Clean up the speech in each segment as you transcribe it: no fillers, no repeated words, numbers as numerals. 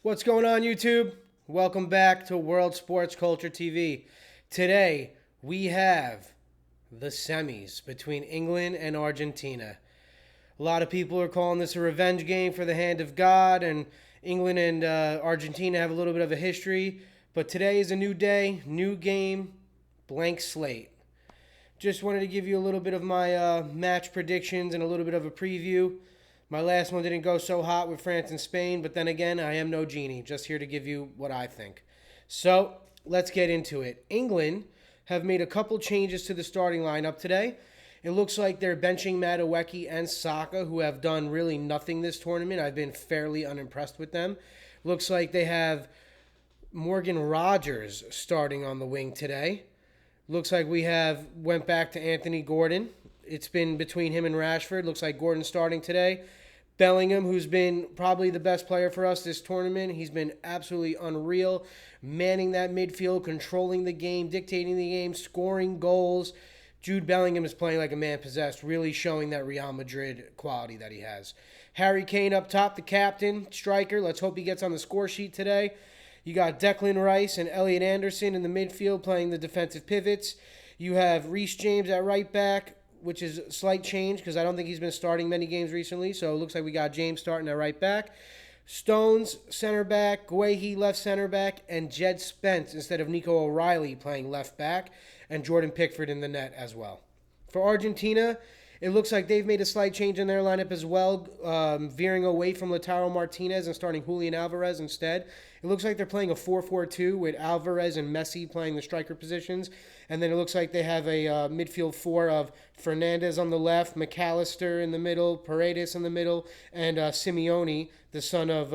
What's going on, YouTube? Welcome back to World Sports Culture TV. Today, we have the semis between England and Argentina. A lot of people are calling this a revenge game for the hand of God, and England and Argentina have a little bit of a history. But today is a new day, new game, blank slate. Just wanted to give you a little bit of my match predictions and a little bit of a preview. My last one didn't go so hot with France and Spain, but then again, I am no genie, just here to give you what I think. So, let's get into it. England have made a couple changes to the starting lineup today. It looks like they're benching Madueke and Saka, who have done really nothing this tournament. I've been fairly unimpressed with them. Looks like they have Morgan Rogers starting on the wing today. Looks like we went back to Anthony Gordon. It's been between him and Rashford. Looks like Gordon's starting today. Bellingham, who's been probably the best player for us this tournament. He's been absolutely unreal, manning that midfield, controlling the game, dictating the game, scoring goals. Jude Bellingham is playing like a man possessed, really showing that Real Madrid quality that he has. Harry Kane up top, the captain, striker. Let's hope he gets on the score sheet today. You got Declan Rice and Elliot Anderson in the midfield playing the defensive pivots. You have Reece James at right back, which is a slight change because I don't think he's been starting many games recently. So it looks like we got James starting at right back. Stones, center back. Guehi, left center back. And Jed Spence instead of Nico O'Reilly playing left back. And Jordan Pickford in the net as well. For Argentina, it looks like they've made a slight change in their lineup as well, veering away from Lautaro Martinez and starting Julian Alvarez instead. It looks like they're playing a 4-4-2 with Alvarez and Messi playing the striker positions. And then it looks like they have a midfield four of Fernandez on the left, McAllister in the middle, Paredes in the middle, and Simeone, the son of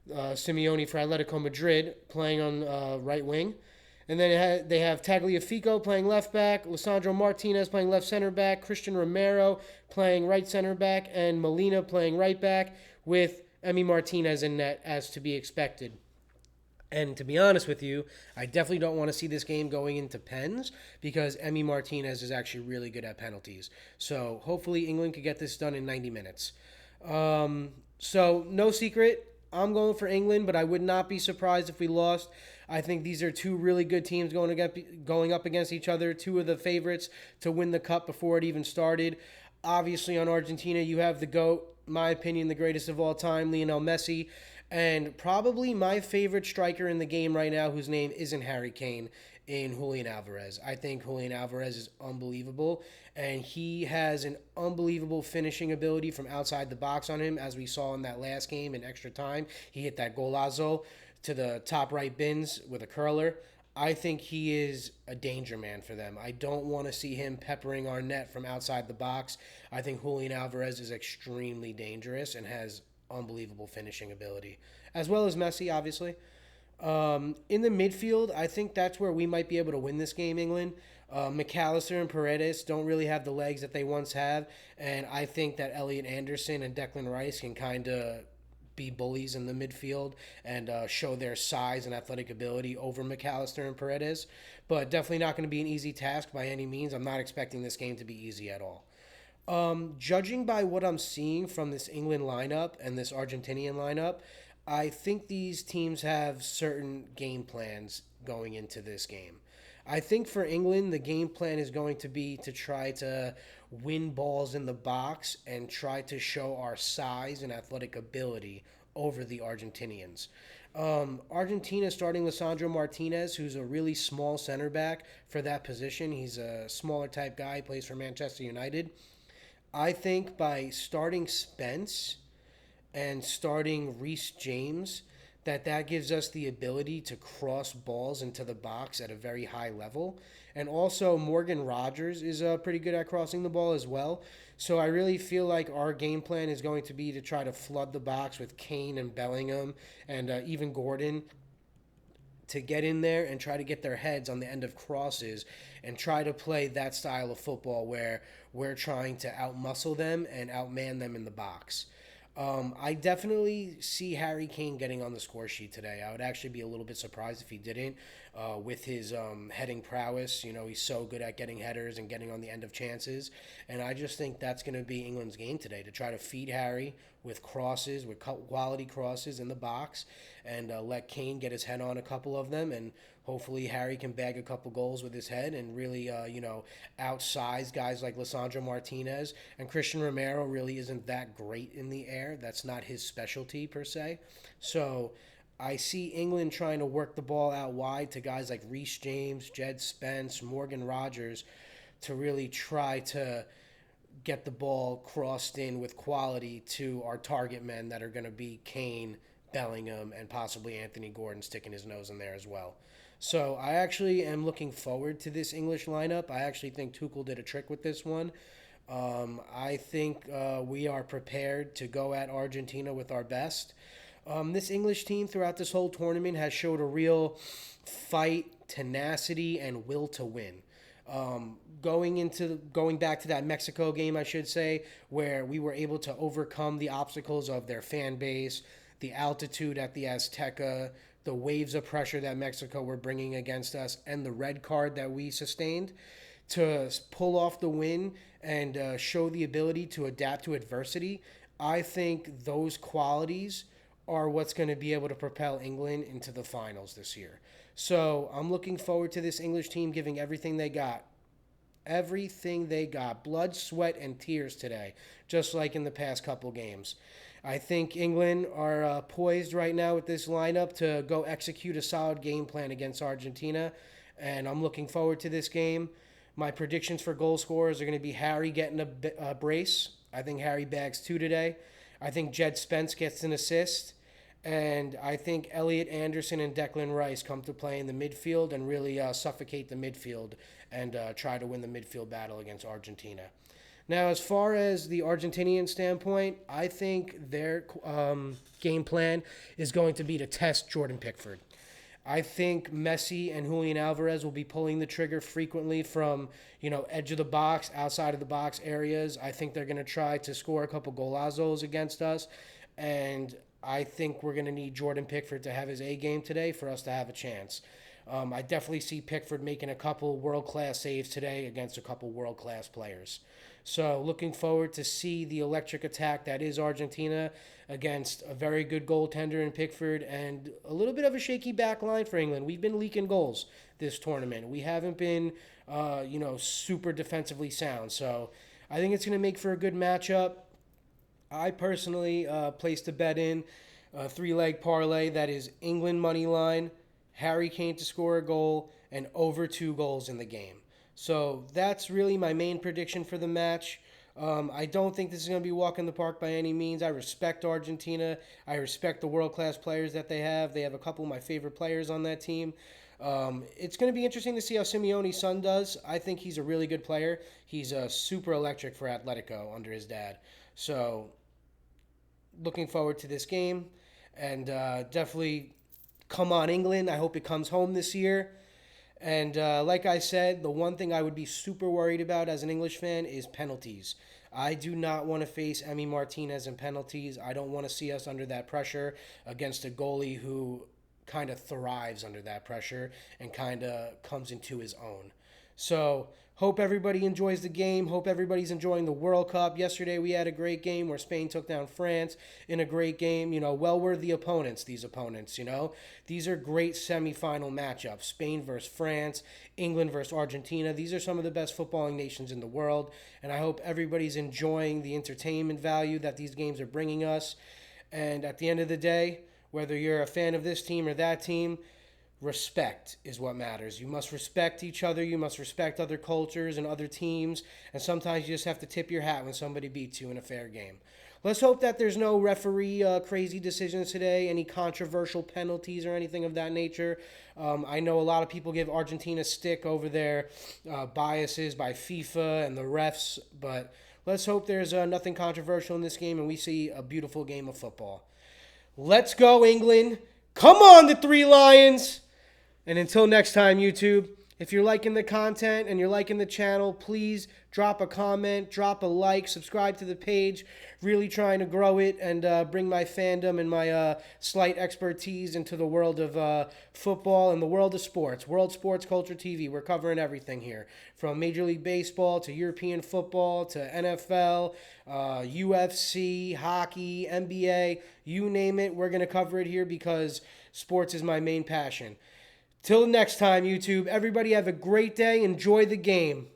Simeone for Atletico Madrid, playing on right wing. And then they have Tagliafico playing left back, Lisandro Martinez playing left center back, Christian Romero playing right center back, and Molina playing right back with Emi Martinez in net as to be expected. And to be honest with you, I definitely don't want to see this game going into pens because Emi Martinez is actually really good at penalties. So hopefully England could get this done in 90 minutes. So no secret, I'm going for England, but I would not be surprised if we lost. I think these are two really good teams going up against each other, two of the favorites to win the cup before it even started. Obviously, on Argentina, you have the GOAT, my opinion, the greatest of all time, Lionel Messi, and probably my favorite striker in the game right now, whose name isn't Harry Kane, in Julian Alvarez. I think Julian Alvarez is unbelievable, and he has an unbelievable finishing ability from outside the box on him, as we saw in that last game in extra time. He hit that golazo to the top right bins with a curler. I think he is a danger man for them. I don't want to see him peppering our net from outside the box. I think Julian Alvarez is extremely dangerous and has unbelievable finishing ability, as well as Messi, obviously. In the midfield, I think that's where we might be able to win this game, England. McAllister and Paredes don't really have the legs that they once have, and I think that Elliot Anderson and Declan Rice can kind of be bullies in the midfield and show their size and athletic ability over McAllister and Paredes. But definitely not going to be an easy task by any means. I'm not expecting this game to be easy at all. Judging by what I'm seeing from this England lineup and this Argentinian lineup, I think these teams have certain game plans going into this game. I think for England, the game plan is going to be to try to win balls in the box and try to show our size and athletic ability over the Argentinians. Argentina starting Lisandro Martinez, who's a really small center back for that position. He's a smaller type guy, plays for Manchester United. I think by starting Spence and starting Reece James, that gives us the ability to cross balls into the box at a very high level. And also Morgan Rogers is pretty good at crossing the ball as well. So I really feel like our game plan is going to be to try to flood the box with Kane and Bellingham and even Gordon to get in there and try to get their heads on the end of crosses and try to play that style of football where we're trying to outmuscle them and outman them in the box. I definitely see Harry Kane getting on the score sheet today. I would actually be a little bit surprised if he didn't, with his heading prowess. You know, he's so good at getting headers and getting on the end of chances. And I just think that's going to be England's game today, to try to feed Harry with crosses, with quality crosses in the box, and let Kane get his head on a couple of them. And hopefully Harry can bag a couple goals with his head and really, outsize guys like Lisandro Martinez. And Christian Romero really isn't that great in the air. That's not his specialty per se. So I see England trying to work the ball out wide to guys like Reece James, Jed Spence, Morgan Rogers, to really try to get the ball crossed in with quality to our target men that are going to be Kane, Bellingham, and possibly Anthony Gordon sticking his nose in there as well. So I actually am looking forward to this English lineup. I actually think Tuchel did a trick with this one. I think we are prepared to go at Argentina with our best. This English team throughout this whole tournament has showed a real fight, tenacity, and will to win. Going back to that Mexico game, I should say, where we were able to overcome the obstacles of their fan base, the altitude at the Azteca, the waves of pressure that Mexico were bringing against us, and the red card that we sustained, to pull off the win and show the ability to adapt to adversity. I think those qualities are what's going to be able to propel England into the finals this year. So I'm looking forward to this English team giving everything they got. Everything they got. Blood, sweat, and tears today, just like in the past couple games. I think England are poised right now with this lineup to go execute a solid game plan against Argentina, and I'm looking forward to this game. My predictions for goal scorers are going to be Harry getting a brace. I think Harry bags 2 today. I think Jed Spence gets an assist. And I think Elliot Anderson and Declan Rice come to play in the midfield and really suffocate the midfield and try to win the midfield battle against Argentina. Now, as far as the Argentinian standpoint, I think their game plan is going to be to test Jordan Pickford. I think Messi and Julian Alvarez will be pulling the trigger frequently from, edge of the box, outside of the box areas. I think they're going to try to score a couple golazos against us. And I think we're going to need Jordan Pickford to have his A game today for us to have a chance. I definitely see Pickford making a couple world-class saves today against a couple world-class players. So looking forward to see the electric attack that is Argentina against a very good goaltender in Pickford and a little bit of a shaky back line for England. We've been leaking goals this tournament. We haven't been, super defensively sound. So I think it's going to make for a good matchup. I personally placed a bet in a 3-leg parlay that is England money line, Harry Kane to score a goal, and over 2 goals in the game. So that's really my main prediction for the match. I don't think this is going to be walk in the park by any means. I respect Argentina. I respect the world-class players that they have. They have a couple of my favorite players on that team. It's going to be interesting to see how Simeone's son does. I think he's a really good player. He's super electric for Atletico under his dad. So looking forward to this game. And definitely come on, England. I hope it comes home this year. And like I said, the one thing I would be super worried about as an English fan is penalties. I do not want to face Emi Martinez in penalties. I don't want to see us under that pressure against a goalie who kind of thrives under that pressure and kind of comes into his own. So hope everybody enjoys the game. Hope everybody's enjoying the World Cup. Yesterday we had a great game where Spain took down France in a great game. Well-worthy opponents, these opponents, These are great semifinal matchups. Spain versus France, England versus Argentina. These are some of the best footballing nations in the world. And I hope everybody's enjoying the entertainment value that these games are bringing us. And at the end of the day, whether you're a fan of this team or that team, respect is what matters. You must respect each other. You must respect other cultures and other teams. And sometimes you just have to tip your hat when somebody beats you in a fair game. Let's hope that there's no referee crazy decisions today, any controversial penalties or anything of that nature. I know a lot of people give Argentina stick over their biases by FIFA and the refs, but let's hope there's nothing controversial in this game and we see a beautiful game of football. Let's go, England. Come on, the 3 Lions. And until next time, YouTube, If you're liking the content and you're liking the channel, please drop a comment, drop a like, subscribe to the page. Really trying to grow it and bring my fandom and my slight expertise into the world of football and the world of sports. World Sports Culture TV. We're covering everything here, from Major League Baseball to European football to NFL, UFC, hockey, NBA, you name it. We're going to cover it here because sports is my main passion. Till next time, YouTube, everybody have a great day. Enjoy the game.